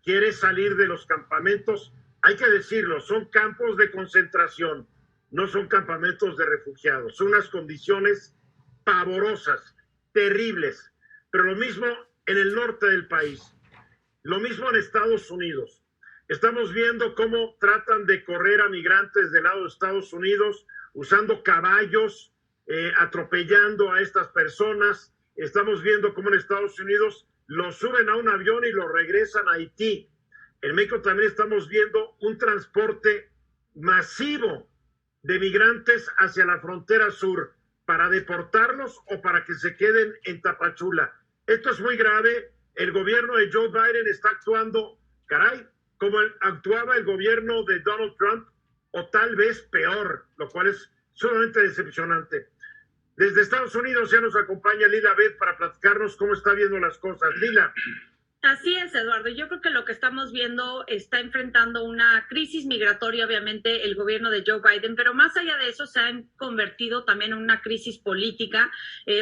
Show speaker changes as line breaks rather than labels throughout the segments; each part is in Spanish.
quiere salir de los campamentos, hay que decirlo, son campos de concentración, no son campamentos de refugiados, son unas condiciones pavorosas, terribles, pero lo mismo en el norte del país, lo mismo en Estados Unidos. Estamos viendo cómo tratan de correr a migrantes del lado de Estados Unidos usando caballos, atropellando a estas personas. Estamos viendo cómo en Estados Unidos los suben a un avión y los regresan a Haití. En México también estamos viendo un transporte masivo de migrantes hacia la frontera sur para deportarlos o para que se queden en Tapachula. Esto es muy grave. El gobierno de Joe Biden está actuando, caray, como actuaba el gobierno de Donald Trump, o tal vez peor, lo cual es sumamente decepcionante. Desde Estados Unidos ya nos acompaña Lila Beth para platicarnos cómo está viendo las cosas. Lila.
Así es, Eduardo. Yo creo que lo que estamos viendo está enfrentando una crisis migratoria, obviamente, el gobierno de Joe Biden, pero más allá de eso se ha convertido también en una crisis política.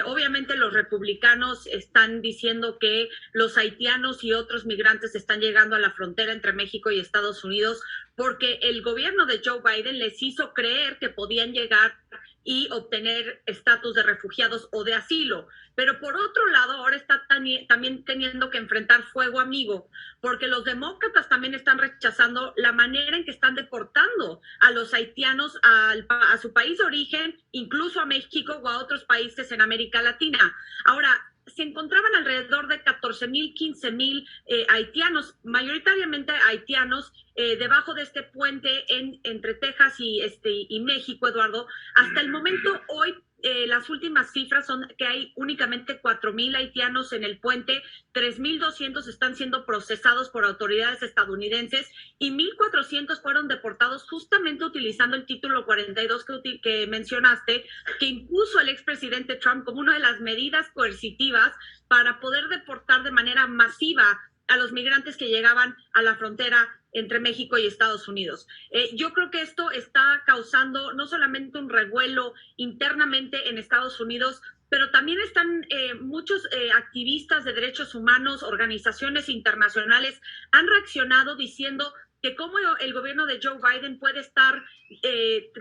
Obviamente los republicanos están diciendo que los haitianos y otros migrantes están llegando a la frontera entre México y Estados Unidos porque el gobierno de Joe Biden les hizo creer que podían llegar y obtener estatus de refugiados o de asilo. Pero por otro lado, ahora está también teniendo que enfrentar fuego amigo, porque los demócratas también están rechazando la manera en que están deportando a los haitianos a su país de origen, incluso a México o a otros países en América Latina. Ahora, se encontraban alrededor de 14,000, 15,000 haitianos, mayoritariamente haitianos, debajo de este puente entre Texas y México, Eduardo. Hasta el momento, hoy, las últimas cifras son que hay únicamente 4,000 haitianos en el puente, 3,200 están siendo procesados por autoridades estadounidenses y 1,400 fueron deportados justamente utilizando el título 42 que mencionaste, que impuso el expresidente Trump como una de las medidas coercitivas para poder deportar de manera masiva a los migrantes que llegaban a la frontera entre México y Estados Unidos. Yo creo que esto está causando no solamente un revuelo internamente en Estados Unidos, pero también están muchos activistas de derechos humanos, organizaciones internacionales, han reaccionado diciendo que cómo el gobierno de Joe Biden puede estar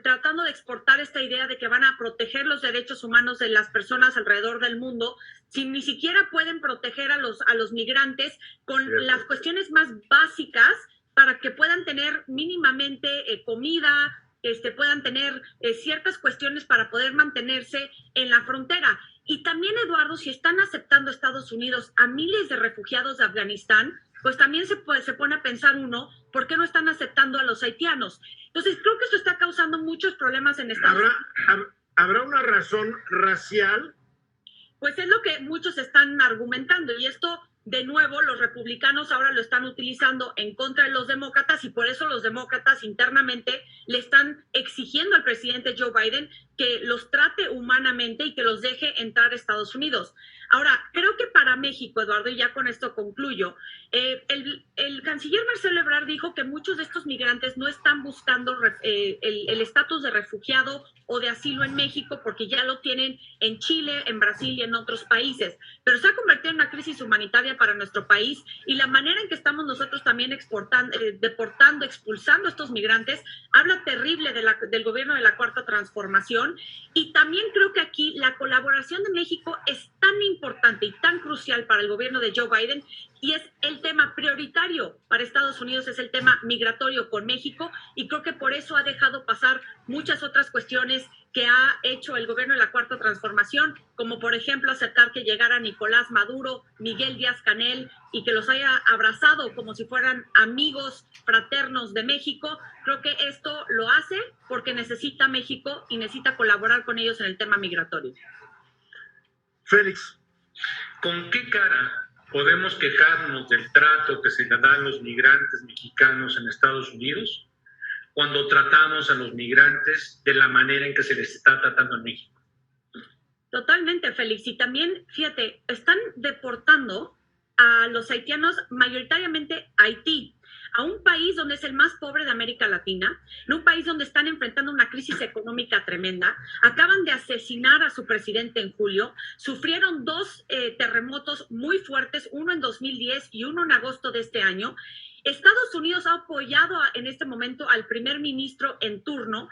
tratando de exportar esta idea de que van a proteger los derechos humanos de las personas alrededor del mundo, si ni siquiera pueden proteger a los migrantes con las cuestiones más básicas para que puedan tener mínimamente comida, puedan tener ciertas cuestiones para poder mantenerse en la frontera. Y también, Eduardo, si están aceptando Estados Unidos a miles de refugiados de Afganistán, pues también se pone a pensar uno, ¿por qué no están aceptando a los haitianos? Entonces, creo que esto está causando muchos problemas en Estados Unidos.
¿Habrá una razón racial?
Pues es lo que muchos están argumentando, y esto, de nuevo, los republicanos ahora lo están utilizando en contra de los demócratas, y por eso los demócratas internamente le están exigiendo al presidente Joe Biden que los trate humanamente y que los deje entrar a Estados Unidos. Ahora, creo que para México, Eduardo, y ya con esto concluyo, el canciller Marcelo Ebrard dijo que muchos de estos migrantes no están buscando el estatus de refugiado o de asilo en México porque ya lo tienen en Chile, en Brasil y en otros países. Pero se ha convertido en una crisis humanitaria para nuestro país, y la manera en que estamos nosotros también deportando, expulsando a estos migrantes, habla terrible del gobierno de la Cuarta Transformación. Y también creo que aquí la colaboración de México es tan importante y tan crucial para el gobierno de Joe Biden, y es el tema prioritario para Estados Unidos, es el tema migratorio con México, y creo que por eso ha dejado pasar muchas otras cuestiones que ha hecho el gobierno de la Cuarta Transformación, como por ejemplo aceptar que llegara Nicolás Maduro, Miguel Díaz-Canel, y que los haya abrazado como si fueran amigos fraternos de México. Creo que esto lo hace porque necesita México y necesita colaborar con ellos en el tema migratorio.
Félix.
¿Con qué cara podemos quejarnos del trato que se le da a los migrantes mexicanos en Estados Unidos cuando tratamos a los migrantes de la manera en que se les está tratando en México?
Totalmente, Félix. Y también, fíjate, están deportando a los haitianos mayoritariamente a Haití. a un país donde es el más pobre de América Latina, en un país donde están enfrentando una crisis económica tremenda, acaban de asesinar a su presidente en julio, sufrieron dos terremotos muy fuertes, uno en 2010 y uno en agosto de este año. Estados Unidos ha apoyado en este momento al primer ministro en turno.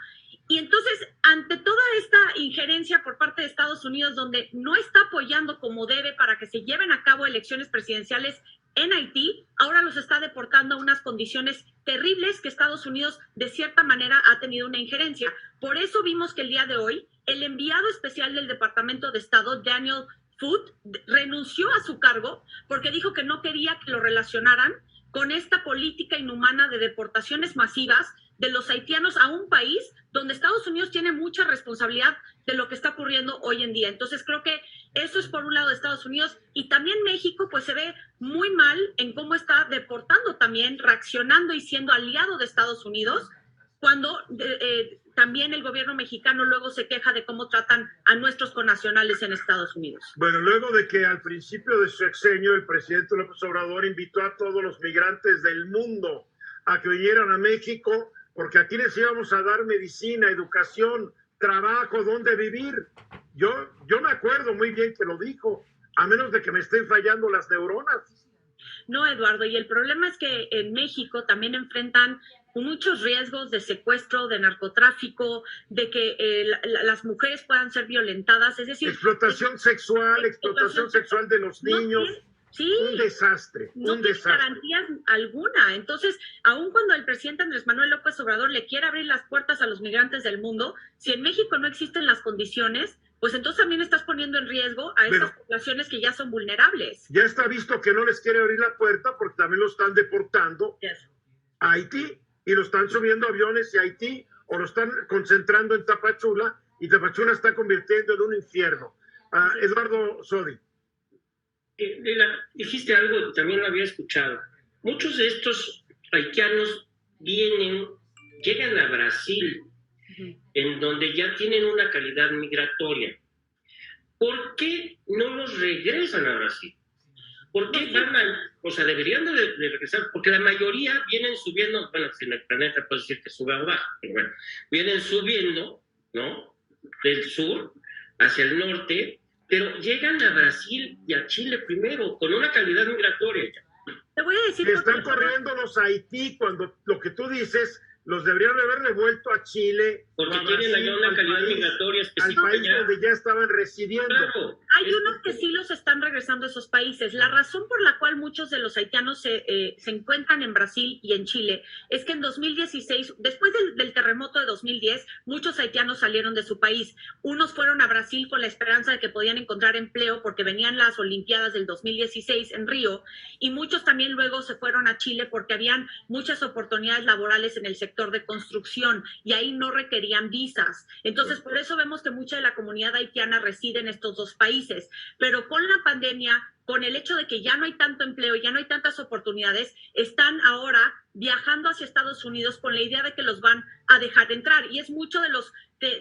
Y entonces, ante toda esta injerencia por parte de Estados Unidos, donde no está apoyando como debe para que se lleven a cabo elecciones presidenciales en Haití, ahora los está deportando a unas condiciones terribles que Estados Unidos de cierta manera ha tenido una injerencia. Por eso vimos que el día de hoy el enviado especial del Departamento de Estado, Daniel Foote, renunció a su cargo porque dijo que no quería que lo relacionaran con esta política inhumana de deportaciones masivas de los haitianos a un país donde Estados Unidos tiene mucha responsabilidad de lo que está ocurriendo hoy en día. Entonces creo que eso es por un lado de Estados Unidos, y también México pues se ve muy mal en cómo está deportando también, reaccionando y siendo aliado de Estados Unidos, cuando también el gobierno mexicano luego se queja de cómo tratan a nuestros connacionales en Estados Unidos.
Bueno, luego de que al principio de su sexenio el presidente López Obrador invitó a todos los migrantes del mundo a que vinieran a México, porque aquí les íbamos a dar medicina, educación, trabajo, dónde vivir. Yo me acuerdo muy bien que lo dijo, a menos de que me estén fallando las neuronas.
No, Eduardo, y el problema es que en México también enfrentan muchos riesgos de secuestro, de narcotráfico, de que las mujeres puedan ser violentadas, es decir...
Explotación sexual de los niños.
Sí,
un desastre,
no
un
tiene
desastre.
garantías alguna. Entonces, aun cuando el presidente Andrés Manuel López Obrador le quiere abrir las puertas a los migrantes del mundo, si en México no existen las condiciones, pues entonces también estás poniendo en riesgo a esas poblaciones que ya son vulnerables.
Ya está visto que no les quiere abrir la puerta porque también lo están deportando a Haití, y lo están subiendo a aviones de Haití, o lo están concentrando en Tapachula, y Tapachula está convirtiendo en un infierno. Eduardo Sodi.
Dijiste algo, también lo había escuchado. Muchos de estos haitianos llegan a Brasil, en donde ya tienen una calidad migratoria. ¿Por qué no los regresan a Brasil? ¿Por qué deberían de regresar? Porque la mayoría vienen subiendo, bueno, si en el planeta puede decir que sube o baja, pero bueno, vienen subiendo, ¿no? Del sur hacia el norte, pero llegan a Brasil y a Chile primero, con una calidad migratoria.
Te voy a decir...
Que están corriéndolos a Haití, cuando lo que tú dices, los deberían de haber devuelto a Chile.
Porque tienen allá una calidad migratoria específica.
Al país donde ya estaban residiendo.
Claro.
Hay unos que sí los están regresando a esos países. La razón por la cual muchos de los haitianos se encuentran en Brasil y en Chile es que en 2016, después del terremoto de 2010, muchos haitianos salieron de su país. Unos fueron a Brasil con la esperanza de que podían encontrar empleo porque venían las Olimpiadas del 2016 en Río, y muchos también luego se fueron a Chile porque habían muchas oportunidades laborales en el sector de construcción y ahí no requerían visas. Entonces, por eso vemos que mucha de la comunidad haitiana reside en estos dos países. Pero con la pandemia, con el hecho de que ya no hay tanto empleo, ya no hay tantas oportunidades, están ahora viajando hacia Estados Unidos con la idea de que los van a dejar entrar. Y es mucho de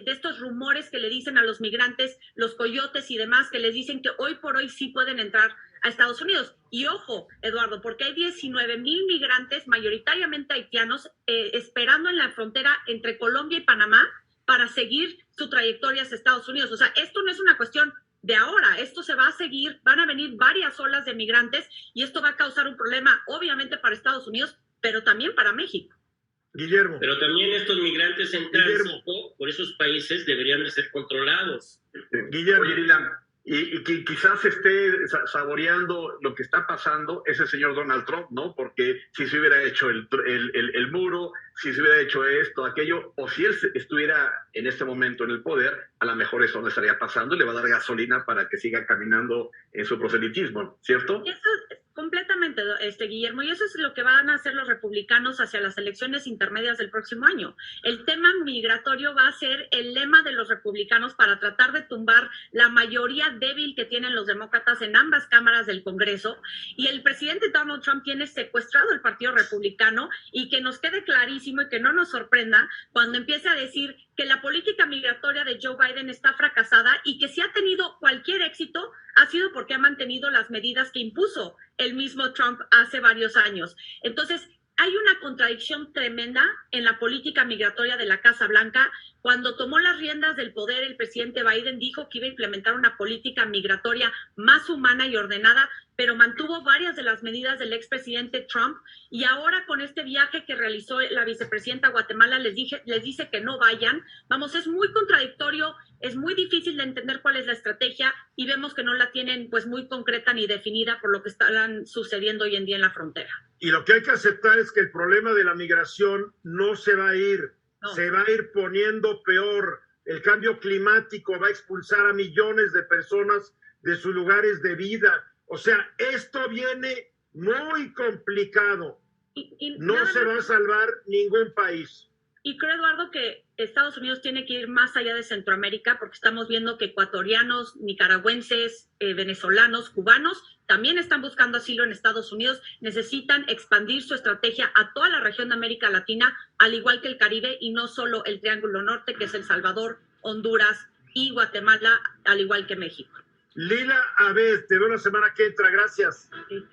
estos rumores que le dicen a los migrantes, los coyotes y demás, que les dicen que hoy por hoy sí pueden entrar a Estados Unidos. Y ojo, Eduardo, porque hay 19,000 migrantes, mayoritariamente haitianos, esperando en la frontera entre Colombia y Panamá para seguir su trayectoria hacia Estados Unidos. O sea, esto no es una cuestión de ahora, esto se va a seguir, van a venir varias olas de migrantes y esto va a causar un problema, obviamente, para Estados Unidos, pero también para México.
Guillermo.
Pero también estos migrantes en tránsito por esos países deberían de ser controlados.
Guillermo. Y que quizás esté saboreando lo que está pasando ese señor Donald Trump, ¿no? Porque si se hubiera hecho el muro, si se hubiera hecho esto, aquello, o si él estuviera en este momento en el poder, a lo mejor eso no estaría pasando y le va a dar gasolina para que siga caminando en su proselitismo, ¿cierto?
Eso es completamente, Guillermo, y eso es lo que van a hacer los republicanos hacia las elecciones intermedias del próximo año. El tema migratorio va a ser el lema de los republicanos para tratar de tumbar la mayoría débil que tienen los demócratas en ambas cámaras del Congreso, y el presidente Donald Trump tiene secuestrado el Partido Republicano, y que nos quede clarísimo y que no nos sorprenda cuando empiece a decir que la política migratoria de Joe Biden está fracasada y que si ha tenido cualquier éxito ha sido porque ha mantenido las medidas que impuso el mismo Trump hace varios años. Entonces, hay una contradicción tremenda en la política migratoria de la Casa Blanca. Cuando tomó las riendas del poder, el presidente Biden dijo que iba a implementar una política migratoria más humana y ordenada, pero mantuvo varias de las medidas del expresidente Trump, y ahora con este viaje que realizó la vicepresidenta a Guatemala les dice que no vayan. Vamos, es muy contradictorio, es muy difícil de entender cuál es la estrategia, y vemos que no la tienen pues muy concreta ni definida por lo que están sucediendo hoy en día en la frontera.
Y lo que hay que aceptar es que el problema de la migración no se va a ir, se va a ir poniendo peor. El cambio climático va a expulsar a millones de personas de sus lugares de vida. O sea, esto viene muy complicado. No se va a salvar ningún país.
Y creo, Eduardo, que Estados Unidos tiene que ir más allá de Centroamérica, porque estamos viendo que ecuatorianos, nicaragüenses, venezolanos, cubanos también están buscando asilo en Estados Unidos. Necesitan expandir su estrategia a toda la región de América Latina, al igual que el Caribe, y no solo el Triángulo Norte, que es El Salvador, Honduras y Guatemala, al igual que México.
Lila Abed, te veo la semana que entra. Gracias.
Sí.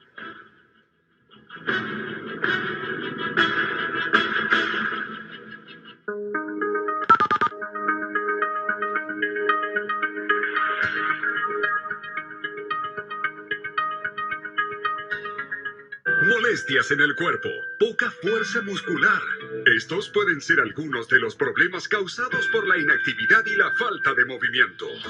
Molestias en el cuerpo, poca fuerza muscular. Estos pueden ser algunos de los problemas causados por la inactividad y la falta de movimiento.